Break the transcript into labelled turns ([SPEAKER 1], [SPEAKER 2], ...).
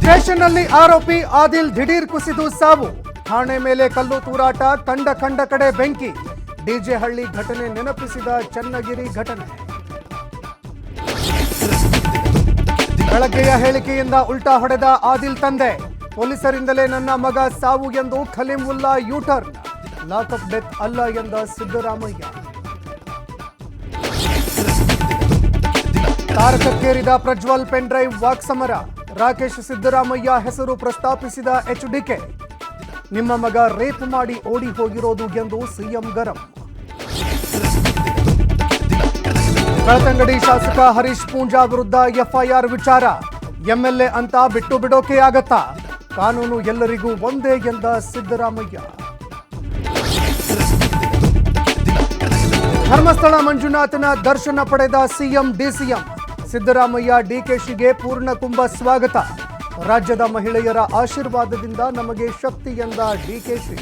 [SPEAKER 1] ಸ್ಟೇಷನ್ನಲ್ಲಿ ಆರೋಪಿ ಆದಿಲ್ ದಿಢೀರ್ ಕುಸಿದು ಸಾವು. ಠಾಣೆ ಮೇಲೆ ಕಲ್ಲು ತೂರಾಟ, ಕಂಡ ಕಡೆ ಬೆಂಕಿ. ಡಿಜೆ ಹಳ್ಳಿ ಘಟನೆ ನೆನಪಿಸಿದ ಚನ್ನಗಿರಿ ಘಟನೆ. ಬೆಳಗ್ಗೆಯ ಹೇಳಿಕೆಯಿಂದ ಉಲ್ಟಾ ಹೊಡೆದ ಆದಿಲ್ ತಂದೆ. ಪೊಲೀಸರಿಂದಲೇ ನನ್ನ ಮಗ ಸಾವು ಎಂದು ಖಲೀಮುಲ್ಲಾ ಯೂಟರ್ನ್. ಲಾಕಪ್ ಡೆತ್ ಅಲ್ಲ ಎಂದ ಸಿದ್ದರಾಮಯ್ಯ. ತಾರಕಕ್ಕೇರಿದ ಪ್ರಜ್ವಲ್ ಪೆನ್ ಡ್ರೈವ್ ವಾಕ್ಸಮರ. ರಾಕೇಶ್ ಸಿದ್ದರಾಮಯ್ಯ ಹೆಸರು ಪ್ರಸ್ತಾಪಿಸಿದ ಎಚ್ಡಿಕೆ. ನಿಮ್ಮ ಮಗ ರೇಪ್ ಮಾಡಿ ಓಡಿ ಹೋಗಿರೋದು ಎಂದು ಸಿಎಂ ಗರಂ. ಬೆಳ್ತಂಗಡಿ ಶಾಸಕ ಹರೀಶ್ ಪೂಂಜಾ ವಿರುದ್ಧ ಎಫ್ಐಆರ್ ವಿಚಾರ. ಎಂಎಲ್ಎ ಅಂತ ಬಿಟ್ಟು ಬಿಡೋಕೆ ಆಗತ್ತಾ? ಕಾನೂನು ಎಲ್ಲರಿಗೂ ಒಂದೇ ಎಂದ ಸಿದ್ದರಾಮಯ್ಯ. ಧರ್ಮಸ್ಥಳ ಮಂಜುನಾಥನ ದರ್ಶನ ಪಡೆದ ಸಿಎಂ ಡಿಸಿಎಂ. ಸಿದ್ದರಾಮಯ್ಯ ಡಿಕೆಶಿಗೆ ಪೂರ್ಣಕುಂಭ ಸ್ವಾಗತ. ರಾಜ್ಯದ ಮಹಿಳೆಯರ ಆಶೀರ್ವಾದದಿಂದ ನಮಗೆ ಶಕ್ತಿ ಎಂದ ಡಿಕೆಶಿ.